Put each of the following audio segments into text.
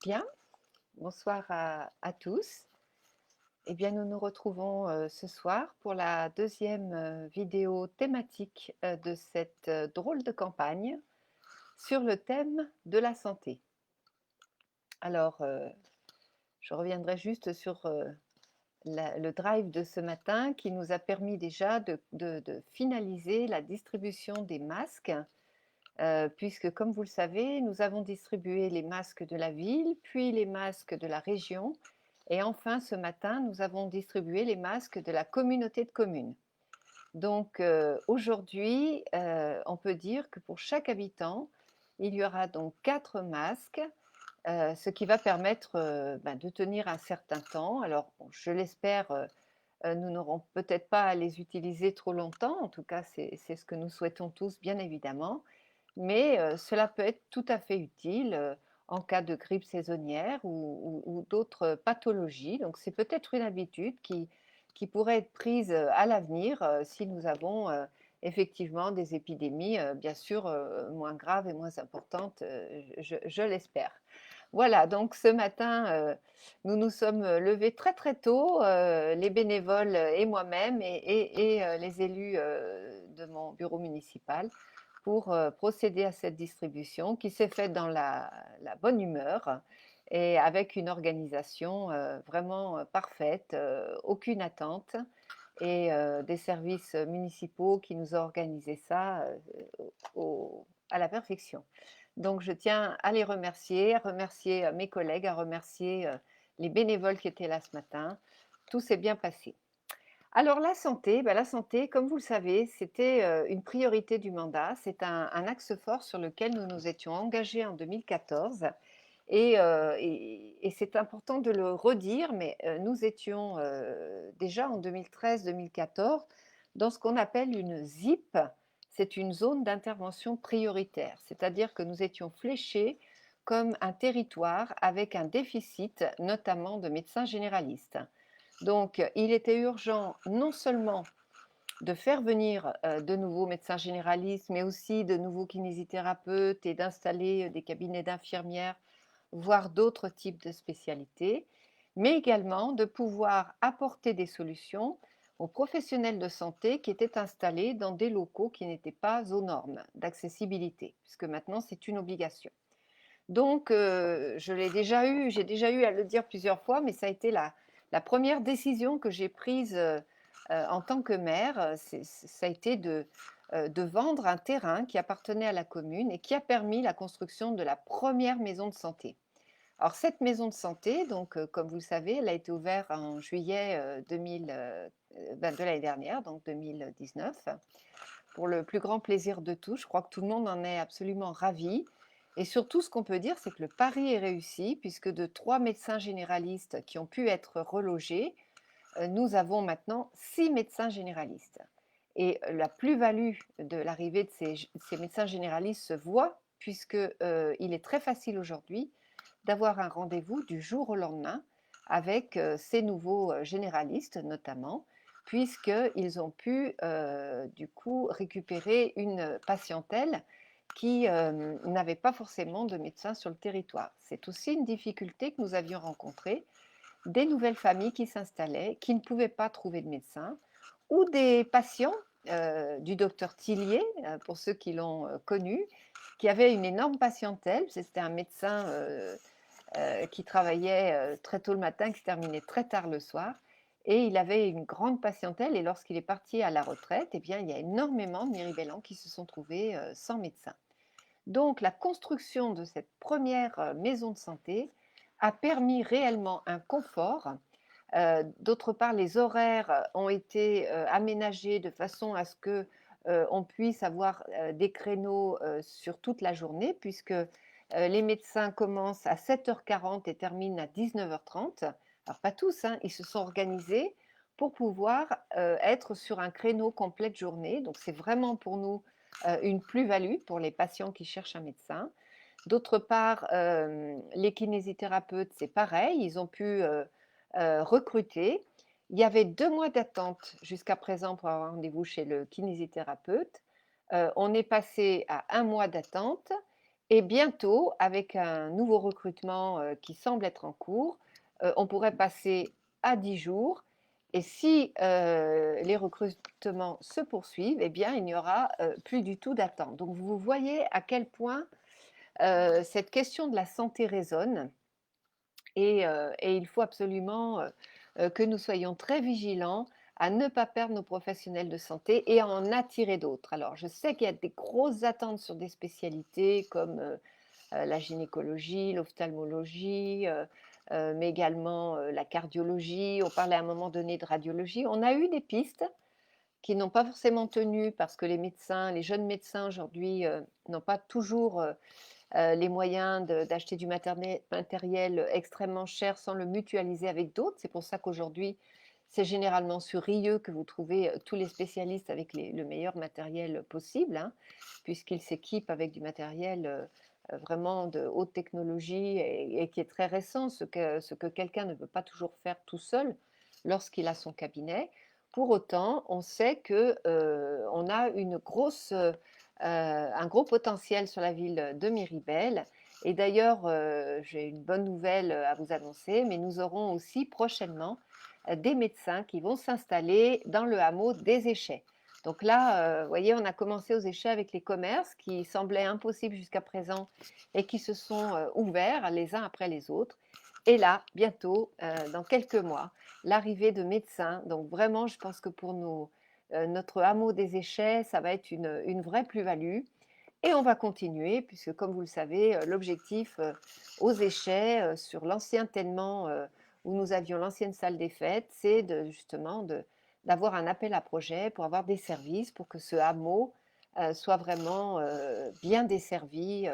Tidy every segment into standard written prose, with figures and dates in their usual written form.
Bien, bonsoir à tous. Eh bien, nous nous retrouvons ce soir pour la deuxième vidéo thématique de cette drôle de campagne sur le thème de la santé. Alors, je reviendrai juste sur le drive de ce matin qui nous a permis déjà de finaliser la distribution des masques, puisque comme vous le savez, nous avons distribué les masques de la ville, puis les masques de la région, et enfin ce matin, nous avons distribué les masques de la communauté de communes. Donc aujourd'hui, on peut dire que pour chaque habitant, il y aura donc 4 masques, ce qui va permettre de tenir un certain temps. Alors, bon, je l'espère, nous n'aurons peut-être pas à les utiliser trop longtemps, en tout cas c'est ce que nous souhaitons tous bien évidemment, mais cela peut être tout à fait utile en cas de grippe saisonnière ou d'autres pathologies. Donc c'est peut-être une habitude qui pourrait être prise à l'avenir si nous avons effectivement des épidémies, bien sûr, moins graves et moins importantes, je l'espère. Voilà, donc ce matin, nous nous sommes levés très très tôt, les bénévoles et moi-même et les élus de mon bureau municipal pour procéder à cette distribution qui s'est faite dans la bonne humeur et avec une organisation vraiment parfaite, aucune attente et des services municipaux qui nous ont organisé ça à la perfection. Donc je tiens à les remercier, à remercier mes collègues, à remercier les bénévoles qui étaient là ce matin. Tout s'est bien passé. Alors la santé, comme vous le savez, c'était une priorité du mandat. C'est un axe fort sur lequel nous nous étions engagés en 2014 et c'est important de le redire, mais nous étions déjà en 2013-2014 dans ce qu'on appelle une ZIP, c'est une zone d'intervention prioritaire, c'est-à-dire que nous étions fléchés comme un territoire avec un déficit, notamment de médecins généralistes. Donc, il était urgent non seulement de faire venir de nouveaux médecins généralistes, mais aussi de nouveaux kinésithérapeutes et d'installer des cabinets d'infirmières, voire d'autres types de spécialités, mais également de pouvoir apporter des solutions aux professionnels de santé qui étaient installés dans des locaux qui n'étaient pas aux normes d'accessibilité, puisque maintenant c'est une obligation. Donc, j'ai déjà eu à le dire plusieurs fois, mais ça a été la première décision que j'ai prise en tant que maire, ça a été de vendre un terrain qui appartenait à la commune et qui a permis la construction de la première maison de santé. Alors cette maison de santé, donc comme vous le savez, elle a été ouverte en juillet de l'année dernière, donc 2019, pour le plus grand plaisir de tous. Je crois que tout le monde en est absolument ravi. Et surtout, ce qu'on peut dire, c'est que le pari est réussi, puisque de 3 médecins généralistes qui ont pu être relogés, nous avons maintenant 6 médecins généralistes. Et la plus-value de l'arrivée de ces médecins généralistes se voit, puisqu'il est très facile aujourd'hui d'avoir un rendez-vous du jour au lendemain avec ces nouveaux généralistes notamment, puisqu'ils ont pu du coup récupérer une patientèle qui n'avait pas forcément de médecin sur le territoire. C'est aussi une difficulté que nous avions rencontrée, des nouvelles familles qui s'installaient, qui ne pouvaient pas trouver de médecin, ou des patients du docteur Tillier, pour ceux qui l'ont connu, qui avait une énorme patientèle. C'était un médecin qui travaillait très tôt le matin, qui se terminait très tard le soir. Et il avait une grande patientèle. Et lorsqu'il est parti à la retraite, eh bien, il y a énormément de Méribélans qui se sont trouvés sans médecin. Donc, la construction de cette première maison de santé a permis réellement un confort. D'autre part, les horaires ont été aménagés de façon à ce que on puisse avoir des créneaux sur toute la journée, puisque les médecins commencent à 7h40 et terminent à 19h30. Alors pas tous, hein, ils se sont organisés pour pouvoir être sur un créneau complet de journée. Donc c'est vraiment pour nous une plus-value pour les patients qui cherchent un médecin. D'autre part, les kinésithérapeutes, c'est pareil, ils ont pu recruter. Il y avait 2 mois d'attente jusqu'à présent pour avoir rendez-vous chez le kinésithérapeute. On est passé à 1 mois d'attente Et bientôt, avec un nouveau recrutement qui semble être en cours, on pourrait passer à 10 jours. Et si les recrutements se poursuivent, eh bien, il n'y aura plus du tout d'attente. Donc, vous voyez à quel point cette question de la santé résonne. Et il faut absolument que nous soyons très vigilants à ne pas perdre nos professionnels de santé et à en attirer d'autres. Alors, je sais qu'il y a des grosses attentes sur des spécialités comme la gynécologie, l'ophtalmologie, mais également la cardiologie. On parlait à un moment donné de radiologie. On a eu des pistes qui n'ont pas forcément tenu parce que les médecins, les jeunes médecins aujourd'hui n'ont pas toujours les moyens d'acheter du matériel extrêmement cher sans le mutualiser avec d'autres. C'est pour ça qu'aujourd'hui, c'est généralement sur Rieux que vous trouvez tous les spécialistes avec le meilleur matériel possible, hein, puisqu'ils s'équipent avec du matériel vraiment de haute technologie et qui est très récent, ce que quelqu'un ne peut pas toujours faire tout seul lorsqu'il a son cabinet. Pour autant, on sait qu'on a un gros potentiel sur la ville de Miribel. Et d'ailleurs, j'ai une bonne nouvelle à vous annoncer, mais nous aurons aussi prochainement des médecins qui vont s'installer dans le hameau des Échets. Donc là, vous voyez, on a commencé aux Échets avec les commerces qui semblaient impossibles jusqu'à présent et qui se sont ouverts les uns après les autres. Et là, bientôt, dans quelques mois, l'arrivée de médecins. Donc vraiment, je pense que pour notre hameau des Échets, ça va être une vraie plus-value. Et on va continuer, puisque comme vous le savez, l'objectif aux Échets, sur l'ancien tellement où nous avions l'ancienne salle des fêtes, c'est justement d'avoir un appel à projet pour avoir des services, pour que ce hameau soit vraiment bien desservi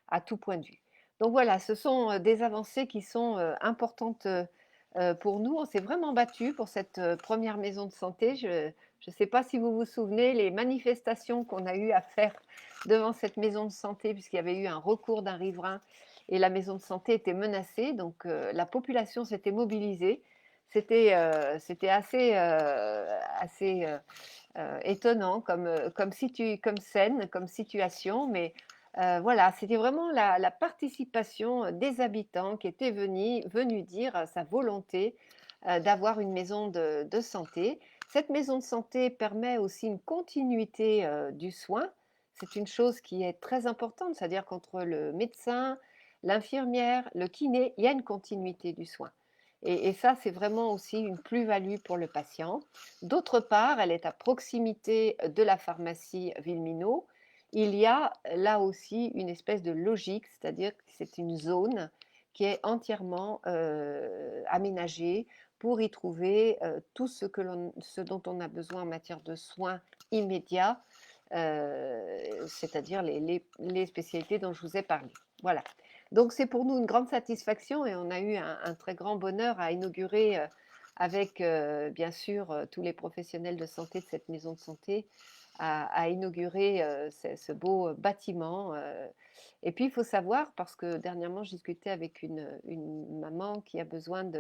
à tout point de vue. Donc voilà, ce sont des avancées qui sont importantes pour nous. On s'est vraiment battu pour cette première maison de santé. Je ne sais pas si vous vous souvenez, les manifestations qu'on a eu à faire devant cette maison de santé, puisqu'il y avait eu un recours d'un riverain et la maison de santé était menacée. Donc la population s'était mobilisée. C'était assez étonnant comme scène, comme situation, mais voilà, c'était vraiment la participation des habitants qui étaient venus dire sa volonté d'avoir une maison de santé. Cette maison de santé permet aussi une continuité du soin. C'est une chose qui est très importante, c'est-à-dire qu'entre le médecin, l'infirmière, le kiné, il y a une continuité du soin. Et ça, c'est vraiment aussi une plus-value pour le patient. D'autre part, elle est à proximité de la pharmacie Villeminot. Il y a là aussi une espèce de logique, c'est-à-dire que c'est une zone qui est entièrement aménagée pour y trouver tout ce dont on a besoin en matière de soins immédiats, c'est-à-dire les spécialités dont je vous ai parlé. Voilà. Donc c'est pour nous une grande satisfaction et on a eu un très grand bonheur à inaugurer avec bien sûr tous les professionnels de santé de cette maison de santé à inaugurer ce beau bâtiment. Et puis il faut savoir, parce que dernièrement je discutais avec une maman qui a besoin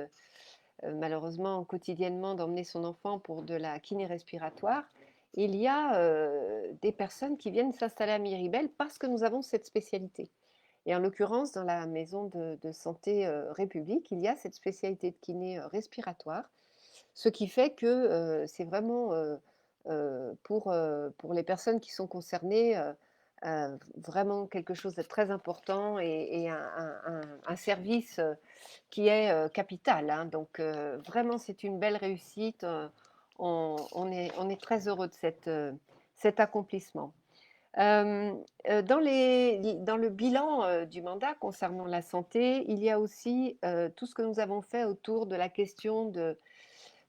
malheureusement quotidiennement d'emmener son enfant pour de la kiné respiratoire, il y a des personnes qui viennent s'installer à Miribel parce que nous avons cette spécialité. Et en l'occurrence, dans la maison de santé République, il y a cette spécialité de kiné respiratoire, ce qui fait que c'est vraiment pour les personnes qui sont concernées vraiment quelque chose de très important et un service qui est capital, hein. Donc vraiment, c'est une belle réussite. On est très heureux de cet accomplissement. Dans le bilan du mandat concernant la santé, il y a aussi tout ce que nous avons fait autour de la question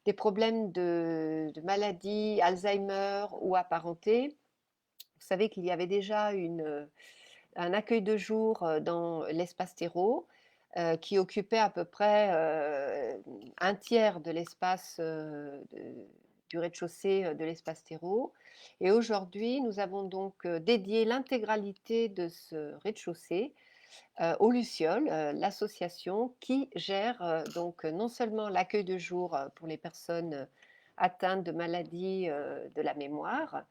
des problèmes de maladies, Alzheimer ou apparentés. Vous savez qu'il y avait déjà un accueil de jour dans l'espace terreau qui occupait à peu près un tiers de l'espace du rez-de-chaussée de l'espace terreau. Et aujourd'hui, nous avons donc dédié l'intégralité de ce rez-de-chaussée aux Lucioles, l'association qui gère donc non seulement l'accueil de jour pour les personnes atteintes de maladies de la mémoire,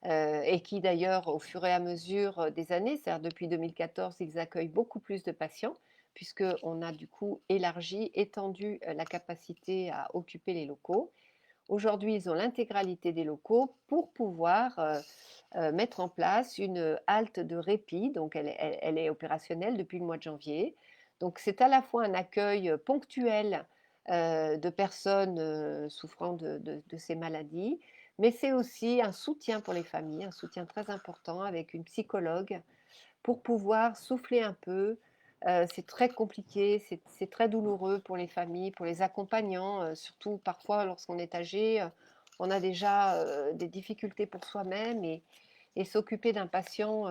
et qui d'ailleurs, au fur et à mesure des années, c'est-à-dire depuis 2014, ils accueillent beaucoup plus de patients, puisqu'on a du coup élargi, étendu la capacité à occuper les locaux. Aujourd'hui, ils ont l'intégralité des locaux pour pouvoir mettre en place une halte de répit. Donc, elle est opérationnelle depuis le mois de janvier. Donc, c'est à la fois un accueil ponctuel de personnes souffrant de ces maladies, mais c'est aussi un soutien pour les familles, un soutien très important avec une psychologue pour pouvoir souffler un peu. C'est très compliqué, c'est très douloureux pour les familles, pour les accompagnants, surtout parfois lorsqu'on est âgé, on a déjà des difficultés pour soi-même et s'occuper d'un patient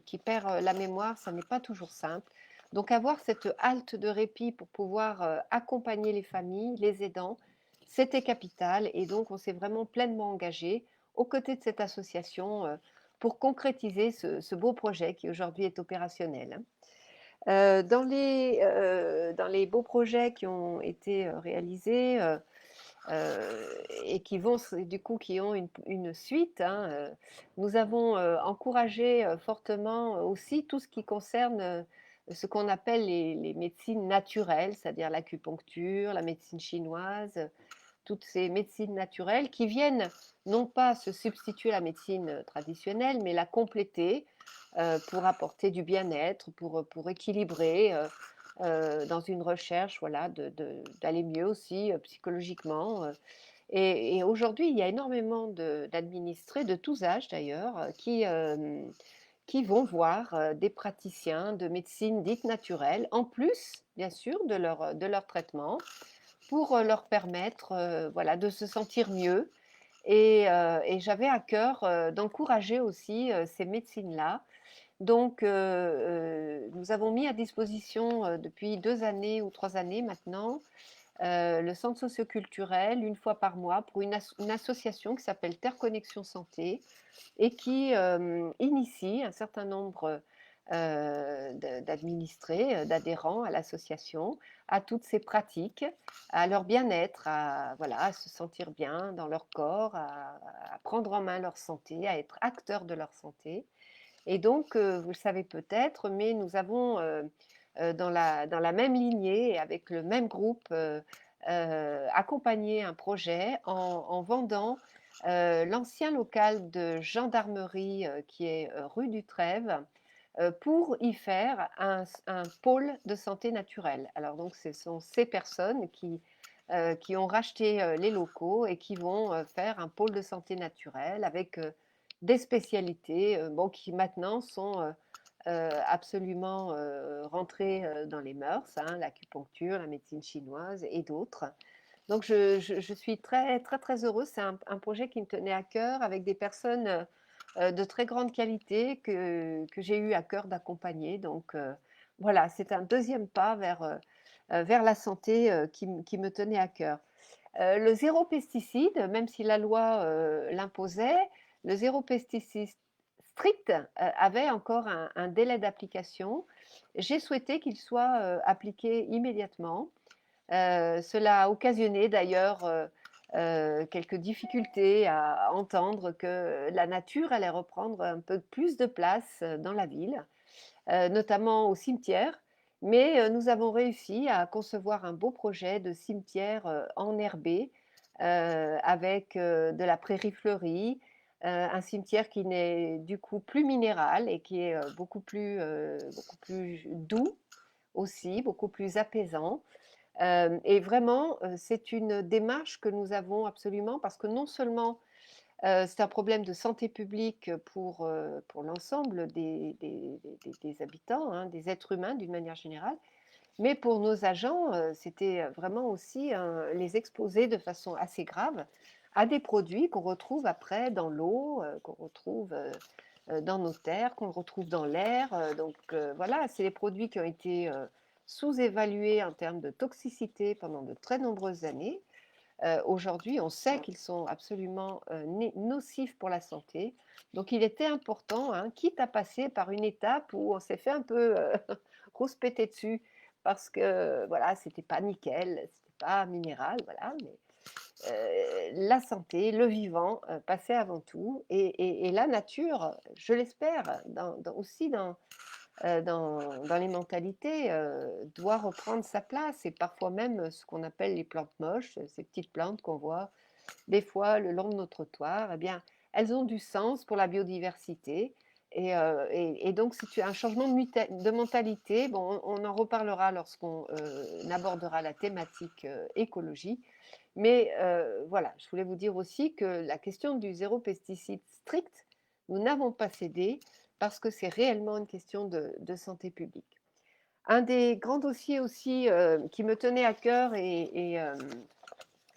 qui perd la mémoire, ça n'est pas toujours simple. Donc avoir cette halte de répit pour pouvoir accompagner les familles, les aidants, c'était capital et donc on s'est vraiment pleinement engagé aux côtés de cette association pour concrétiser ce beau projet qui aujourd'hui est opérationnel. Dans les beaux projets qui ont été réalisés et qui vont du coup qui ont une suite, hein, nous avons encouragé fortement aussi tout ce qui concerne ce qu'on appelle les médecines naturelles, c'est-à-dire l'acupuncture, la médecine chinoise, toutes ces médecines naturelles qui viennent non pas se substituer à la médecine traditionnelle, mais la compléter pour apporter du bien-être, pour équilibrer dans une recherche voilà, d'aller mieux aussi psychologiquement. Et aujourd'hui, il y a énormément d'administrés, de tous âges d'ailleurs, qui vont voir des praticiens de médecine dite naturelle, en plus, bien sûr, de leur traitement, pour leur permettre voilà, de se sentir mieux. Et j'avais à cœur d'encourager aussi ces médecines-là. Donc, nous avons mis à disposition depuis 2 années ou 3 années maintenant le centre socioculturel une fois par mois pour une association qui s'appelle Terre Connexion Santé et qui initie un certain nombre d'administrés, d'adhérents à l'association, à toutes ces pratiques, à leur bien-être, voilà, à se sentir bien dans leur corps, à prendre en main leur santé, à être acteurs de leur santé. Et donc, vous le savez peut-être, mais nous avons dans la même lignée et avec le même groupe accompagné un projet en vendant l'ancien local de gendarmerie qui est rue du Trève pour y faire un pôle de santé naturelle. Alors donc ce sont ces personnes qui ont racheté les locaux et qui vont faire un pôle de santé naturelle avec des spécialités bon, qui maintenant sont absolument rentrées dans les mœurs, hein, l'acupuncture, la médecine chinoise et d'autres. Donc je suis très, très, très heureuse. C'est un projet qui me tenait à cœur avec des personnes de très grande qualité que j'ai eu à cœur d'accompagner. Donc voilà, c'est un deuxième pas vers la santé qui me tenait à cœur. Le zéro pesticide, même si la loi l'imposait, le zéro pesticide strict avait encore un délai d'application. J'ai souhaité qu'il soit appliqué immédiatement. Cela a occasionné d'ailleurs quelques difficultés à entendre que la nature allait reprendre un peu plus de place dans la ville, notamment au cimetière. Mais nous avons réussi à concevoir un beau projet de cimetière enherbé avec de la prairie fleurie, un cimetière qui n'est du coup plus minéral et qui est beaucoup plus doux aussi, beaucoup plus apaisant. Et vraiment, c'est une démarche que nous avons absolument parce que non seulement c'est un problème de santé publique pour l'ensemble des habitants, hein, des êtres humains d'une manière générale, mais pour nos agents, c'était vraiment aussi les exposer de façon assez grave à des produits qu'on retrouve après dans l'eau, qu'on retrouve dans nos terres, qu'on retrouve dans l'air. Donc voilà, c'est des produits qui ont été sous-évalués en termes de toxicité pendant de très nombreuses années. Aujourd'hui, on sait qu'ils sont absolument nocifs pour la santé. Donc, il était important, hein, quitte à passer par une étape où on s'est fait un peu rouspéter dessus parce que voilà, c'était pas nickel, c'était pas minéral, voilà. la santé, le vivant, passait avant tout et la nature, je l'espère, aussi dans les mentalités, doit reprendre sa place et parfois même ce qu'on appelle les plantes moches, ces petites plantes qu'on voit des fois le long de nos trottoirs, eh bien, elles ont du sens pour la biodiversité et donc c'est un changement de mentalité. Bon, on en reparlera lorsqu'on abordera la thématique écologie. Mais voilà, je voulais vous dire aussi que la question du zéro pesticide strict, nous n'avons pas cédé parce que c'est réellement une question de santé publique. Un des grands dossiers aussi qui me tenait à cœur et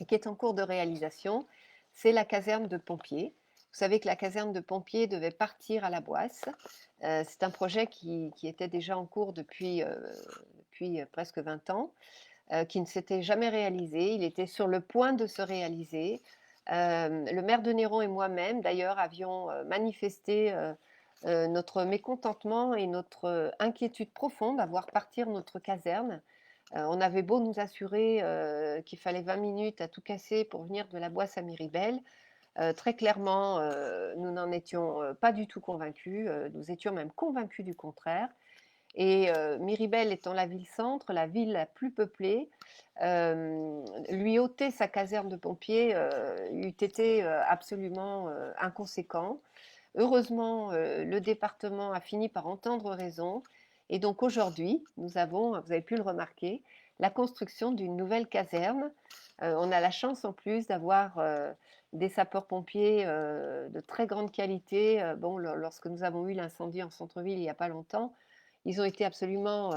qui est en cours de réalisation, c'est la caserne de pompiers. Vous savez que la caserne de pompiers devait partir à la Boisse. C'est un projet qui était déjà en cours depuis presque 20 ans, qui ne s'était jamais réalisé. Il était sur le point de se réaliser. Le maire de Néron et moi-même, d'ailleurs, avions manifesté notre mécontentement et notre inquiétude profonde à voir partir notre caserne. On avait beau nous assurer qu'il fallait 20 minutes à tout casser pour venir de la Boisse à Miribel. Très clairement, nous n'en étions pas du tout convaincus. Nous étions même convaincus du contraire. Et Miribel étant la ville-centre, la ville la plus peuplée, lui ôter sa caserne de pompiers eût été absolument inconséquent. Heureusement, le département a fini par entendre raison. Et donc aujourd'hui, nous avons, vous avez pu le remarquer, la construction d'une nouvelle caserne. On a la chance en plus d'avoir des sapeurs-pompiers de très grande qualité. Bon, lorsque nous avons eu l'incendie en centre-ville il n'y a pas longtemps, ils ont été absolument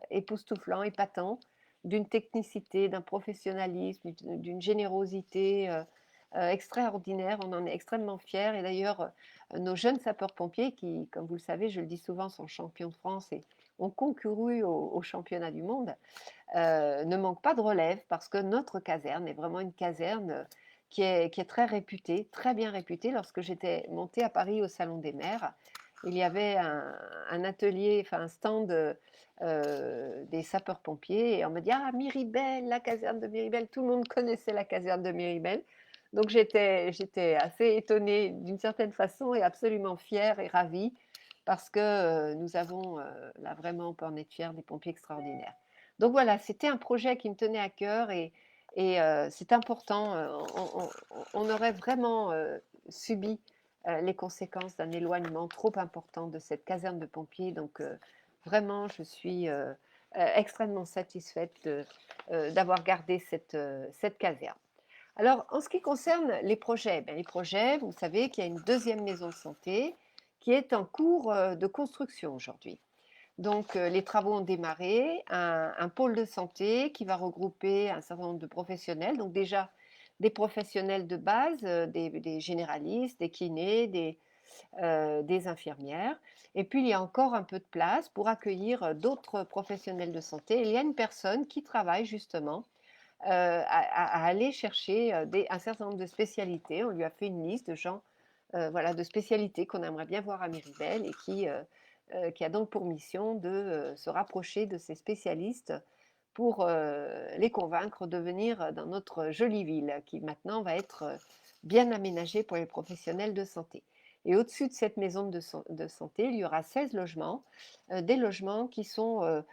époustouflants, épatants, d'une technicité, d'un professionnalisme, d'une générosité extraordinaire. On en est extrêmement fiers. Et d'ailleurs, nos jeunes sapeurs-pompiers, qui, comme vous le savez, je le dis souvent, sont champions de France et ont concouru au championnat du monde, ne manquent pas de relève parce que notre caserne est vraiment une caserne qui est très réputée, très bien réputée. Lorsque j'étais montée à Paris au Salon des maires, il y avait un atelier, enfin un stand des sapeurs-pompiers et on me dit ah Miribel, la caserne de Miribel, tout le monde connaissait la caserne de Miribel. Donc j'étais assez étonnée d'une certaine façon et absolument fière et ravie parce que nous avons là vraiment, on peut en être fiers, des pompiers extraordinaires. Donc voilà, c'était un projet qui me tenait à cœur et c'est important. On aurait vraiment subi les conséquences d'un éloignement trop important de cette caserne de pompiers. Donc vraiment, je suis extrêmement satisfaite d'avoir gardé cette caserne. Alors, en ce qui concerne les projets, les projets, vous savez qu'il y a une deuxième maison de santé qui est en cours de construction aujourd'hui. Donc, les travaux ont démarré, un pôle de santé qui va regrouper un certain nombre de professionnels, donc déjà des professionnels de base, des généralistes, des kinés, des infirmières. Et puis, il y a encore un peu de place pour accueillir d'autres professionnels de santé. Il y a une personne qui travaille justement à aller chercher un certain nombre de spécialités. On lui a fait une liste de gens, voilà, de spécialités qu'on aimerait bien voir à Miribel et qui a donc pour mission de se rapprocher de ces spécialistes pour les convaincre de venir dans notre jolie ville qui maintenant va être bien aménagée pour les professionnels de santé. Et au-dessus de cette maison de santé, il y aura 16 logements, des logements qui sont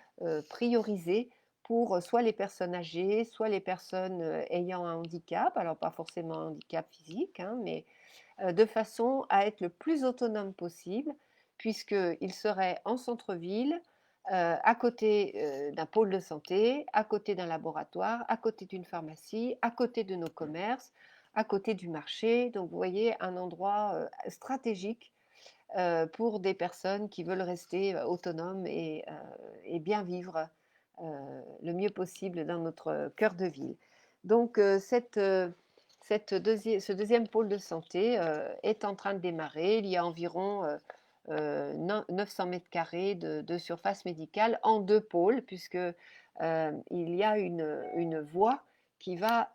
priorisés pour soit les personnes âgées, soit les personnes ayant un handicap, alors pas forcément un handicap physique, hein, mais de façon à être le plus autonome possible, puisqu'ils seraient en centre-ville, à côté d'un pôle de santé, à côté d'un laboratoire, à côté d'une pharmacie, à côté de nos commerces, à côté du marché. Donc vous voyez, un endroit stratégique pour des personnes qui veulent rester autonomes et bien vivre le mieux possible dans notre cœur de ville. Donc ce deuxième pôle de santé est en train de démarrer. Il y a environ 900 mètres carrés de surface médicale en deux pôles, puisque il y a une voie qui va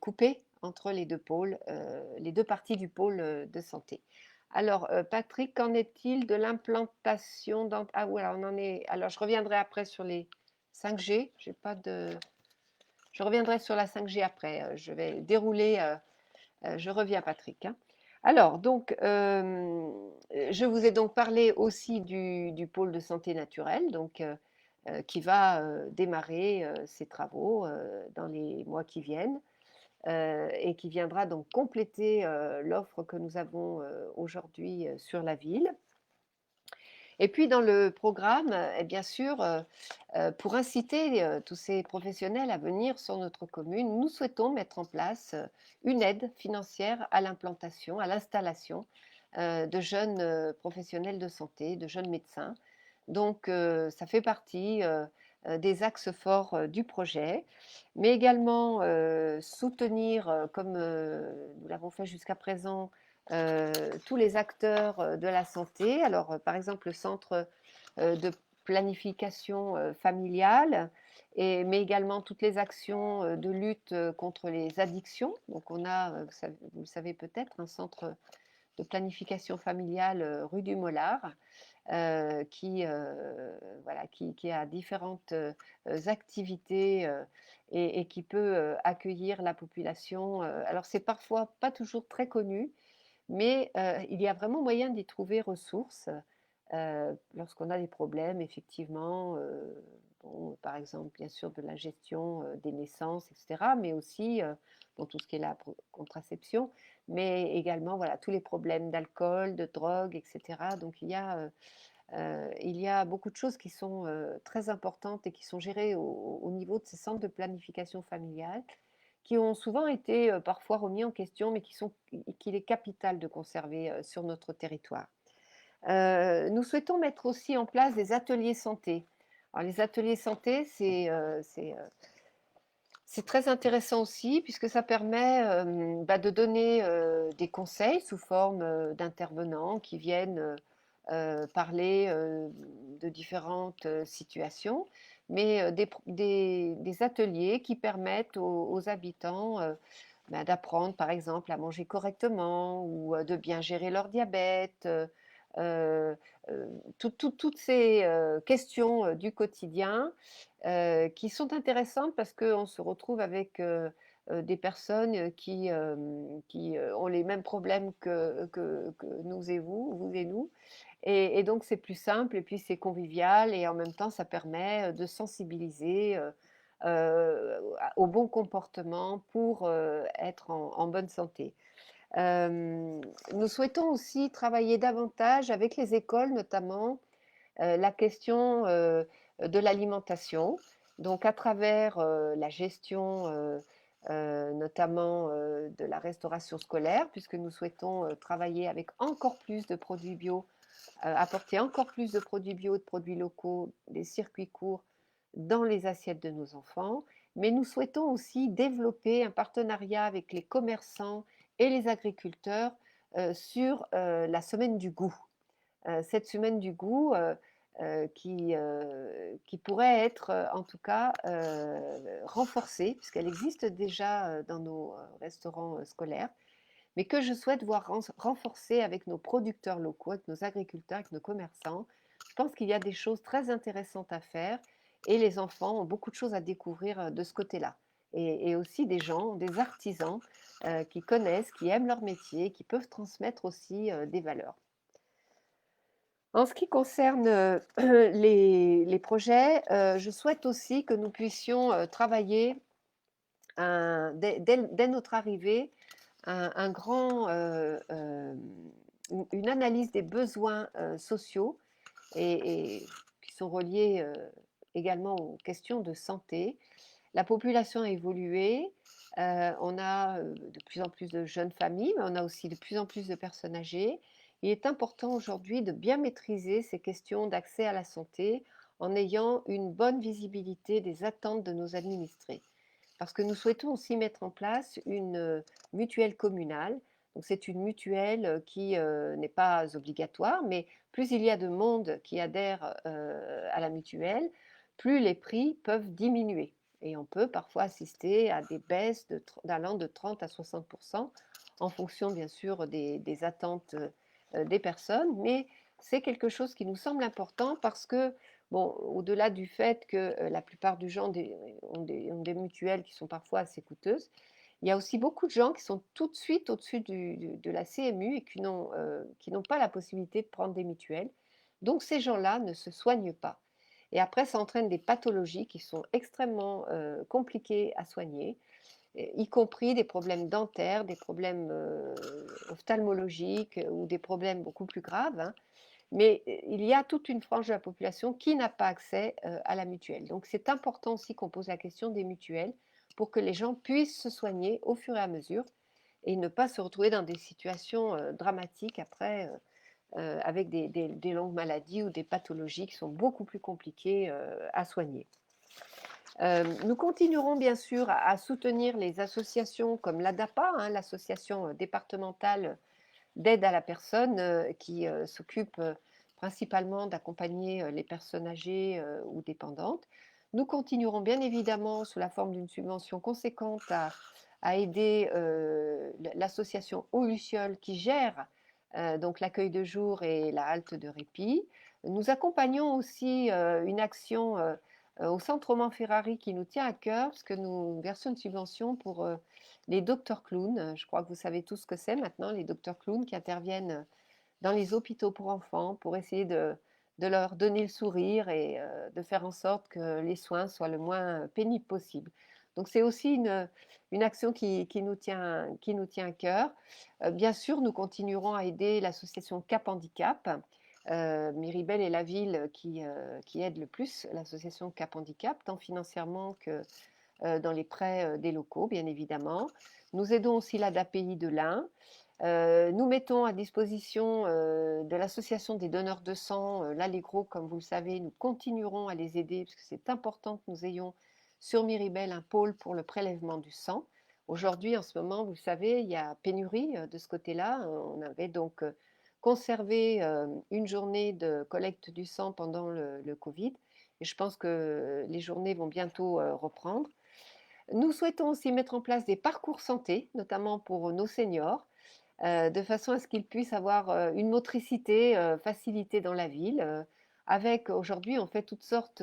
couper entre les deux pôles, les deux parties du pôle de santé. Alors, Patrick, qu'en est-il de l'implantation Ah voilà, on en est. Alors, je reviendrai après sur les 5G. Je reviendrai sur la 5G après. Je vais dérouler. Je reviens, Patrick, hein. Alors, donc, je vous ai donc parlé aussi du pôle de santé naturelle, donc, qui va démarrer ses travaux dans les mois qui viennent et qui viendra donc compléter l'offre que nous avons aujourd'hui sur la ville. Et puis dans le programme, et bien sûr, pour inciter tous ces professionnels à venir sur notre commune, nous souhaitons mettre en place une aide financière à l'implantation, à l'installation de jeunes professionnels de santé, de jeunes médecins. Donc ça fait partie des axes forts du projet, mais également soutenir, comme nous l'avons fait jusqu'à présent, tous les acteurs de la santé. Alors, par exemple, le centre de planification familiale, mais également toutes les actions de lutte contre les addictions. Donc, on a, vous le savez peut-être, un centre de planification familiale rue du Mollard, voilà, qui a différentes activités et qui peut accueillir la population. Alors, c'est parfois pas toujours très connu, mais il y a vraiment moyen d'y trouver ressources lorsqu'on a des problèmes, effectivement. Bon, par exemple, bien sûr, de la gestion des naissances, etc., mais aussi dans tout ce qui est la contraception, mais également voilà, tous les problèmes d'alcool, de drogue, etc. Donc il y a beaucoup de choses qui sont très importantes et qui sont gérées au niveau de ces centres de planification familiale, qui ont souvent été parfois remis en question, mais qu'il est capital de conserver sur notre territoire. Nous souhaitons mettre aussi en place des ateliers santé. Alors, les ateliers santé, c'est très intéressant aussi puisque ça permet de donner des conseils sous forme d'intervenants qui viennent parler de différentes situations, mais des ateliers qui permettent aux habitants d'apprendre par exemple à manger correctement ou de bien gérer leur diabète. Euh, Toutes ces questions du quotidien qui sont intéressantes parce qu'on se retrouve avec des personnes qui ont les mêmes problèmes que nous et vous et nous. Et donc c'est plus simple et puis c'est convivial et en même temps ça permet de sensibiliser au bon comportement pour être en bonne santé. Nous souhaitons aussi travailler davantage avec les écoles, notamment la question de l'alimentation, donc à travers la gestion notamment de la restauration scolaire, puisque nous souhaitons travailler avec encore plus de produits bio, apporter encore plus de produits bio, de produits locaux, des circuits courts dans les assiettes de nos enfants, mais nous souhaitons aussi développer un partenariat avec les commerçants et les agriculteurs sur la semaine du goût. Cette semaine du goût qui pourrait être en tout cas renforcée, puisqu'elle existe déjà dans nos restaurants scolaires, mais que je souhaite voir renforcer avec nos producteurs locaux, avec nos agriculteurs, avec nos commerçants. Je pense qu'il y a des choses très intéressantes à faire et les enfants ont beaucoup de choses à découvrir de ce côté-là. Et aussi des gens, des artisans qui connaissent, qui aiment leur métier, qui peuvent transmettre aussi des valeurs. En ce qui concerne les projets, je souhaite aussi que nous puissions travailler dès notre arrivée une analyse des besoins sociaux et qui sont reliés également aux questions de santé. La population a évolué, on a de plus en plus de jeunes familles, mais on a aussi de plus en plus de personnes âgées. Il est important aujourd'hui de bien maîtriser ces questions d'accès à la santé en ayant une bonne visibilité des attentes de nos administrés. Parce que nous souhaitons aussi mettre en place une mutuelle communale. Donc c'est une mutuelle qui n'est pas obligatoire, mais plus il y a de monde qui adhère à la mutuelle, plus les prix peuvent diminuer. Et on peut parfois assister à des baisses d'allant de 30 à 60% en fonction bien sûr des attentes des personnes, mais c'est quelque chose qui nous semble important parce que Bon, au-delà du fait que la plupart des gens ont des mutuelles qui sont parfois assez coûteuses, il y a aussi beaucoup de gens qui sont tout de suite au-dessus de la CMU et qui n'ont pas la possibilité de prendre des mutuelles. Donc ces gens-là ne se soignent pas. Et après, ça entraîne des pathologies qui sont extrêmement compliquées à soigner, y compris des problèmes dentaires, des problèmes ophtalmologiques ou des problèmes beaucoup plus graves, hein. Mais il y a toute une frange de la population qui n'a pas accès à la mutuelle. Donc c'est important aussi qu'on pose la question des mutuelles pour que les gens puissent se soigner au fur et à mesure et ne pas se retrouver dans des situations dramatiques après avec des longues maladies ou des pathologies qui sont beaucoup plus compliquées à soigner. Nous continuerons bien sûr à soutenir les associations comme l'ADAPA, hein, l'association départementale d'aide à la personne qui s'occupe principalement d'accompagner les personnes âgées ou dépendantes. Nous continuerons bien évidemment sous la forme d'une subvention conséquente à aider l'association Eau Luciole qui gère donc l'accueil de jour et la halte de répit. Nous accompagnons aussi une action au Centre Roman Ferrari qui nous tient à cœur parce que nous versons une subvention pour les docteurs clowns. Je crois que vous savez tous ce que c'est maintenant, les docteurs clowns qui interviennent dans les hôpitaux pour enfants pour essayer de leur donner le sourire et de faire en sorte que les soins soient le moins pénibles possible. Donc c'est aussi une action qui nous tient à cœur. Bien sûr, nous continuerons à aider l'association Cap Handicap. Miribel est la ville qui aide le plus l'association Cap Handicap, tant financièrement que dans les prêts des locaux, bien évidemment. Nous aidons aussi l'ADAPI de l'Ain. Nous mettons à disposition de l'association des donneurs de sang, l'Allegro, comme vous le savez, nous continuerons à les aider parce que c'est important que nous ayons sur Miribel un pôle pour le prélèvement du sang. Aujourd'hui, en ce moment, vous le savez, il y a pénurie de ce côté-là. On avait donc conservé une journée de collecte du sang pendant le Covid et je pense que les journées vont bientôt reprendre. Nous souhaitons aussi mettre en place des parcours santé, notamment pour nos seniors, de façon à ce qu'ils puissent avoir une motricité facilitée dans la ville. Avec aujourd'hui, on fait toutes sortes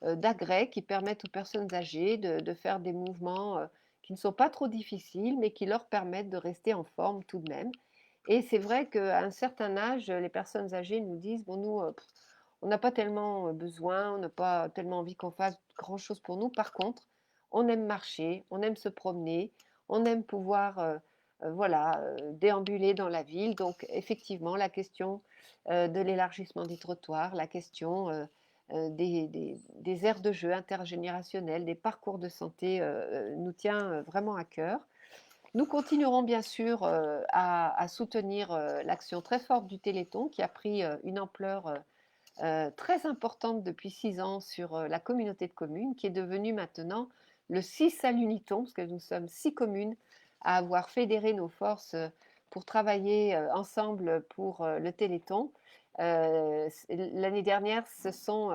d'agrès qui permettent aux personnes âgées de faire des mouvements qui ne sont pas trop difficiles, mais qui leur permettent de rester en forme tout de même. Et c'est vrai qu'à un certain âge, les personnes âgées nous disent, bon, nous, on n'a pas tellement besoin, on n'a pas tellement envie qu'on fasse grand-chose pour nous. Par contre, on aime marcher, on aime se promener, on aime pouvoir voilà, déambuler dans la ville. Donc effectivement, la question de l'élargissement des trottoirs, la question des aires de jeu intergénérationnelles, des parcours de santé nous tient vraiment à cœur. Nous continuerons bien sûr à soutenir l'action très forte du Téléthon qui a pris une ampleur très importante depuis 6 ans sur la communauté de communes, qui est devenue maintenant le 6 à l'Uniton, parce que nous sommes 6 communes à avoir fédéré nos forces pour travailler ensemble pour le Téléthon. L'année dernière, ce sont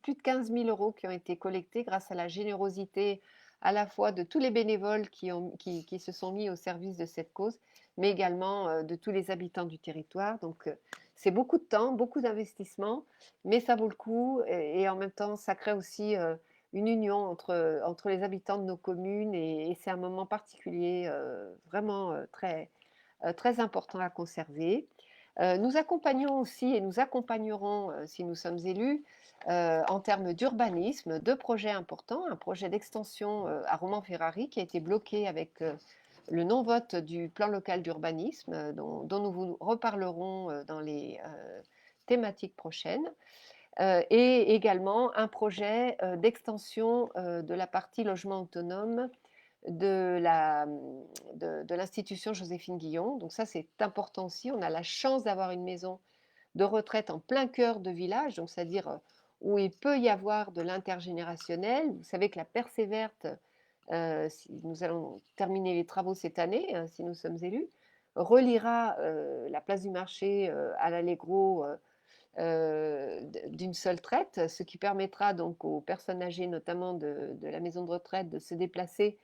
plus de 15 000 euros qui ont été collectés grâce à la générosité à la fois de tous les bénévoles qui se sont mis au service de cette cause, mais également de tous les habitants du territoire. Donc, c'est beaucoup de temps, beaucoup d'investissement, mais ça vaut le coup et en même temps, ça crée aussi une union entre les habitants de nos communes et c'est un moment particulier vraiment très important à conserver. Nous accompagnons aussi et nous accompagnerons, si nous sommes élus, en termes d'urbanisme, deux projets importants. Un projet d'extension à Romans-Ferrari qui a été bloqué avec le non-vote du plan local d'urbanisme, dont nous vous reparlerons dans les thématiques prochaines. Et également un projet d'extension de la partie logement autonome de l'institution Joséphine Guillon. Donc ça, c'est important aussi. On a la chance d'avoir une maison de retraite en plein cœur de village, donc c'est-à-dire où il peut y avoir de l'intergénérationnel. Vous savez que la Perséverte, si nous allons terminer les travaux cette année, si nous sommes élus, reliera la place du marché à l'Allegro d'une seule traite, ce qui permettra donc aux personnes âgées, notamment de la maison de retraite, de se déplacer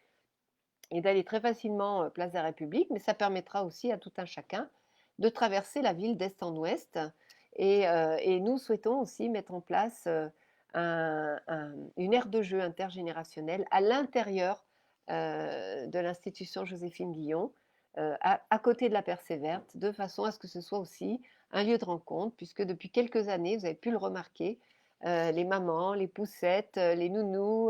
et d'aller très facilement place de la République, mais ça permettra aussi à tout un chacun de traverser la ville d'est en ouest Et nous souhaitons aussi mettre en place une aire de jeu intergénérationnelle à l'intérieur de l'institution Joséphine Guillon, à côté de la Percée Verte, de façon à ce que ce soit aussi un lieu de rencontre, puisque depuis quelques années, vous avez pu le remarquer, les mamans, les poussettes, les nounous,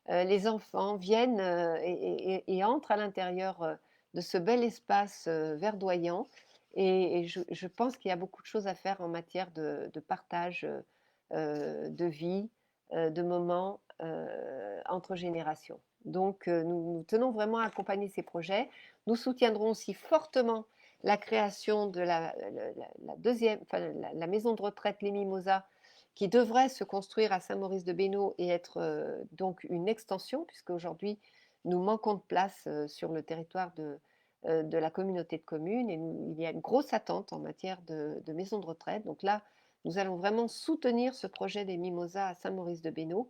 les enfants viennent et entrent à l'intérieur de ce bel espace verdoyant. Et je pense qu'il y a beaucoup de choses à faire en matière de partage de vie, de moments entre générations. Donc, nous tenons vraiment à accompagner ces projets. Nous soutiendrons aussi fortement la création de deuxième, enfin, la maison de retraite Les Mimosas, qui devrait se construire à Saint-Maurice-de-Bénaud et être donc une extension, puisque aujourd'hui nous manquons de place sur le territoire de la communauté de communes et il y a une grosse attente en matière de maison de retraite. Donc là, nous allons vraiment soutenir ce projet des Mimosas à Saint-Maurice-de-Bénaud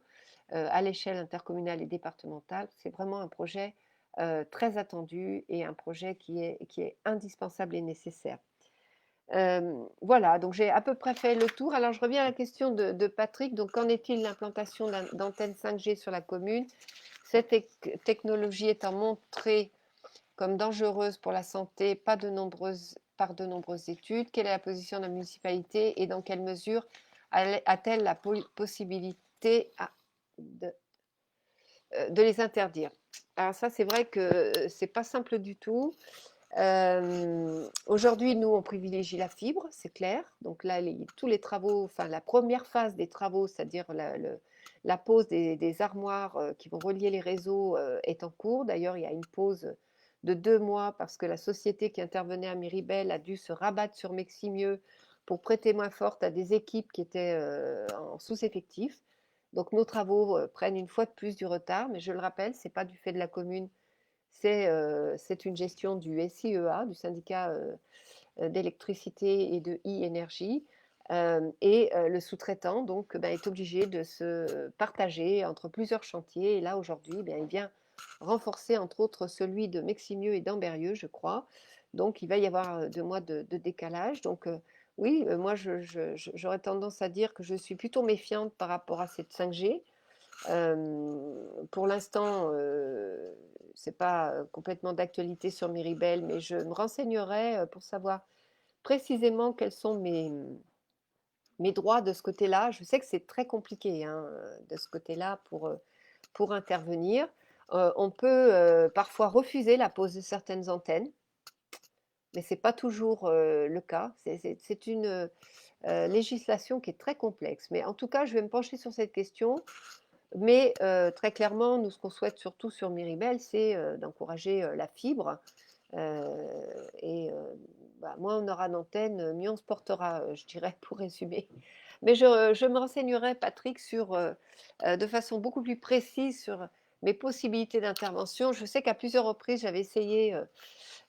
à l'échelle intercommunale et départementale. C'est vraiment un projet très attendu et un projet qui est indispensable et nécessaire. Voilà, donc j'ai à peu près fait le tour. Alors je reviens à la question de Patrick. Donc qu'en est-il de l'implantation d'antennes 5G sur la commune? Cette technologie étant montrée comme dangereuse pour la santé par de nombreuses études, quelle est la position de la municipalité et dans quelle mesure a-t-elle la possibilité de les interdire? Alors ça, c'est vrai que c'est pas simple du tout. Aujourd'hui, nous, on privilégie la fibre, c'est clair. Donc là, tous les travaux, enfin la première phase des travaux, c'est-à-dire la pose des armoires qui vont relier les réseaux est en cours. D'ailleurs, il y a une pause de 2 mois parce que la société qui intervenait à Méribel a dû se rabattre sur Meximieux pour prêter main forte à des équipes qui étaient en sous-effectif. Donc nos travaux prennent une fois de plus du retard, mais je le rappelle, ce n'est pas du fait de la commune, c'est une gestion du SIEA, du syndicat d'électricité et de e-énergie. Et le sous-traitant donc, est obligé de se partager entre plusieurs chantiers. Et là, aujourd'hui, il vient renforcer entre autres celui de Meximieux et d'Amberieux, je crois. Donc, il va y avoir 2 mois de décalage. Donc, oui, moi, j'aurais tendance à dire que je suis plutôt méfiante par rapport à cette 5G. Pour l'instant, ce n'est pas complètement d'actualité sur Méribel, mais je me renseignerai pour savoir précisément quels sont mes droits de ce côté-là. Je sais que c'est très compliqué hein, de ce côté-là pour intervenir. On peut parfois refuser la pose de certaines antennes, mais ce n'est pas toujours le cas. C'est une législation qui est très complexe. Mais en tout cas, je vais me pencher sur cette question. Mais très clairement, nous, ce qu'on souhaite surtout sur Méribel, c'est d'encourager la fibre. Et moins on aura d'antennes, mieux on se portera, je dirais, pour résumer. Mais je me renseignerai, Patrick, de façon beaucoup plus précise sur mes possibilités d'intervention. Je sais qu'à plusieurs reprises, j'avais essayé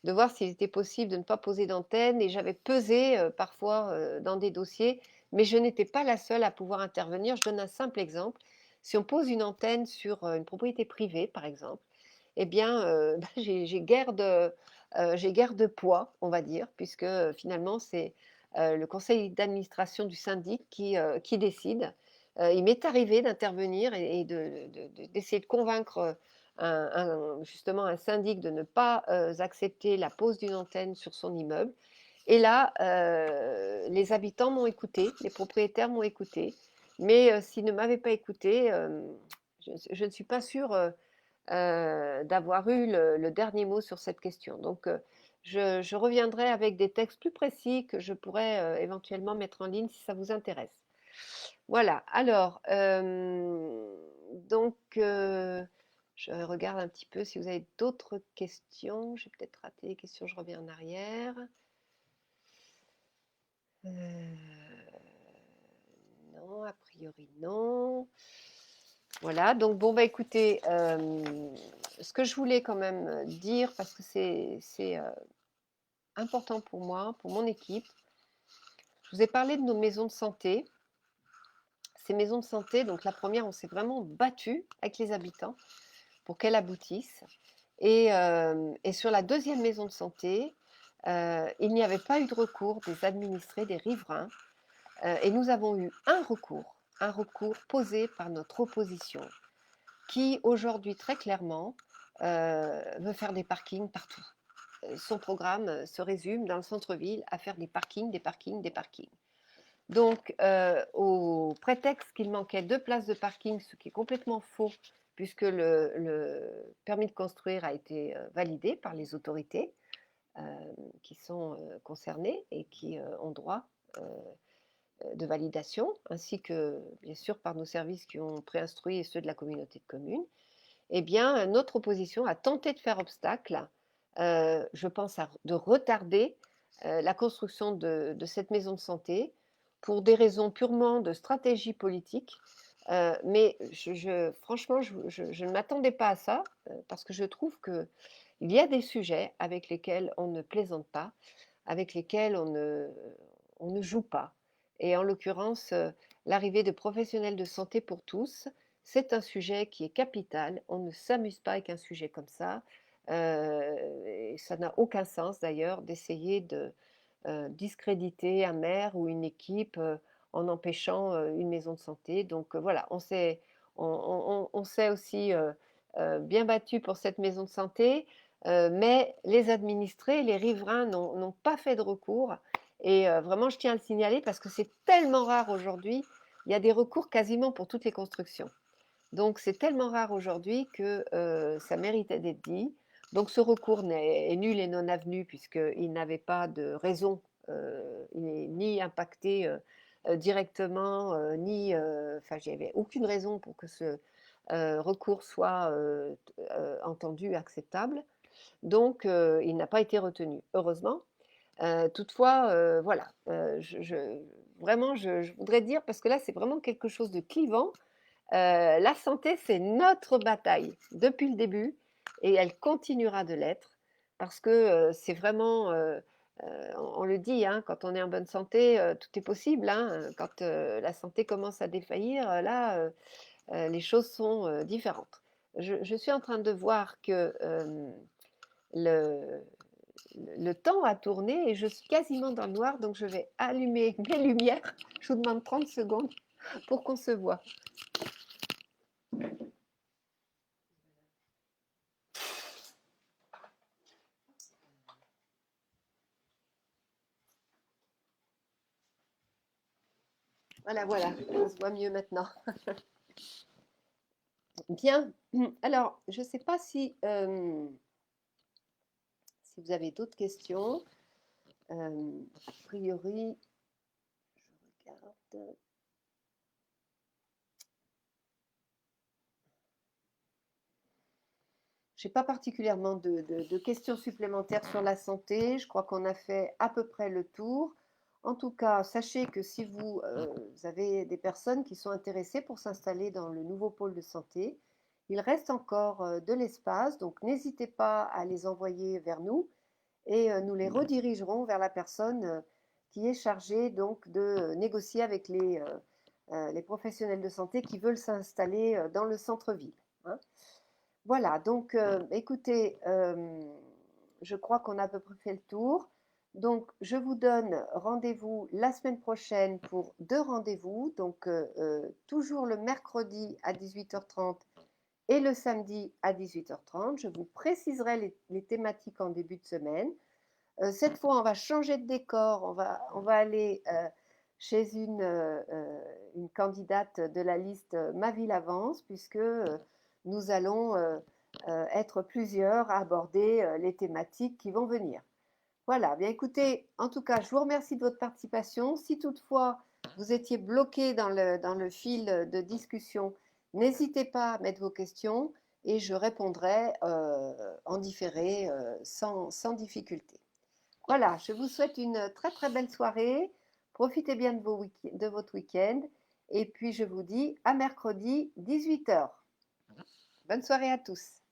de voir s'il était possible de ne pas poser d'antenne et j'avais pesé parfois dans des dossiers, mais je n'étais pas la seule à pouvoir intervenir. Je donne un simple exemple. Si on pose une antenne sur une propriété privée, par exemple, eh bien, j'ai guère de poids, on va dire, puisque finalement, c'est le conseil d'administration du syndic qui décide. Il m'est arrivé d'intervenir et d'essayer de convaincre justement un syndic de ne pas accepter la pose d'une antenne sur son immeuble. Et là, les habitants m'ont écouté, les propriétaires m'ont écouté, mais s'ils ne m'avaient pas écouté, je ne suis pas sûre d'avoir eu le dernier mot sur cette question. Donc, je reviendrai avec des textes plus précis que je pourrais éventuellement mettre en ligne si ça vous intéresse. Voilà, alors, donc, je regarde un petit peu si vous avez d'autres questions. J'ai peut-être raté les questions, je reviens en arrière. Non, a priori non. Voilà, donc bon, écoutez, ce que je voulais quand même dire, parce que c'est important pour moi, pour mon équipe, je vous ai parlé de nos maisons de santé. Ces maisons de santé, donc la première, on s'est vraiment battu avec les habitants pour qu'elle aboutisse. Et sur la deuxième maison de santé, il n'y avait pas eu de recours des administrés, des riverains. Et nous avons eu un recours posé par notre opposition, qui aujourd'hui très clairement veut faire des parkings partout. Son programme se résume dans le centre-ville à faire des parkings, des parkings, des parkings. Donc, au prétexte qu'il manquait 2 places de parking, ce qui est complètement faux, puisque le permis de construire a été validé par les autorités qui sont concernées et qui ont droit de validation, ainsi que bien sûr par nos services qui ont préinstruit et ceux de la communauté de communes. Eh bien, notre opposition a tenté de faire obstacle, je pense, de retarder la construction de cette maison de santé pour des raisons purement de stratégie politique. Mais franchement, je ne m'attendais pas à ça, parce que je trouve qu'il y a des sujets avec lesquels on ne plaisante pas, avec lesquels on ne joue pas. Et en l'occurrence, l'arrivée de professionnels de santé pour tous, c'est un sujet qui est capital. On ne s'amuse pas avec un sujet comme ça. Et ça n'a aucun sens d'ailleurs d'essayer de discréditer un maire ou une équipe en empêchant une maison de santé. Donc voilà, on s'est aussi bien battu pour cette maison de santé, mais les administrés, les riverains n'ont pas fait de recours. Et vraiment, je tiens à le signaler parce que c'est tellement rare aujourd'hui. Il y a des recours quasiment pour toutes les constructions. Donc c'est tellement rare aujourd'hui que ça méritait d'être dit. Donc ce recours est nul et non avenu puisqu'il n'avait pas de raison, il n'est ni impacté directement, ni, enfin, il n'y avait aucune raison pour que ce recours soit entendu, acceptable. Donc il n'a pas été retenu, heureusement. Toutefois, voilà, vraiment, je voudrais dire, parce que là, c'est vraiment quelque chose de clivant. La santé, c'est notre bataille depuis le début et elle continuera de l'être parce que c'est vraiment, on le dit, hein, quand on est en bonne santé, tout est possible. Hein. Quand la santé commence à défaillir, là, les choses sont différentes. Je suis en train de voir que le, le temps a tourné et je suis quasiment dans le noir, donc je vais allumer mes lumières. Je vous demande 30 secondes pour qu'on se voit. Voilà, voilà, on se voit mieux maintenant. Bien, alors je ne sais pas si vous avez d'autres questions. A priori, je regarde. Je n'ai pas particulièrement de questions supplémentaires sur la santé. Je crois qu'on a fait à peu près le tour. En tout cas, sachez que si vous avez des personnes qui sont intéressées pour s'installer dans le nouveau pôle de santé, il reste encore de l'espace, donc n'hésitez pas à les envoyer vers nous et nous les redirigerons vers la personne qui est chargée donc de négocier avec les professionnels de santé qui veulent s'installer dans le centre-ville. Hein. Voilà, donc écoutez, je crois qu'on a à peu près fait le tour. Donc, je vous donne rendez-vous la semaine prochaine pour 2 rendez-vous. Donc, toujours le mercredi à 18h30 et le samedi à 18h30. Je vous préciserai les thématiques en début de semaine. Cette fois, on va changer de décor. On va aller chez une candidate de la liste Ma Ville Avance, puisque nous allons être plusieurs à aborder les thématiques qui vont venir. Voilà, bien écoutez, en tout cas, je vous remercie de votre participation. Si toutefois vous étiez bloqué dans le fil de discussion, n'hésitez pas à mettre vos questions et je répondrai en différé sans difficulté. Voilà, je vous souhaite une très très belle soirée. Profitez bien de votre week-end. Et puis je vous dis à mercredi 18h. Bonne soirée à tous.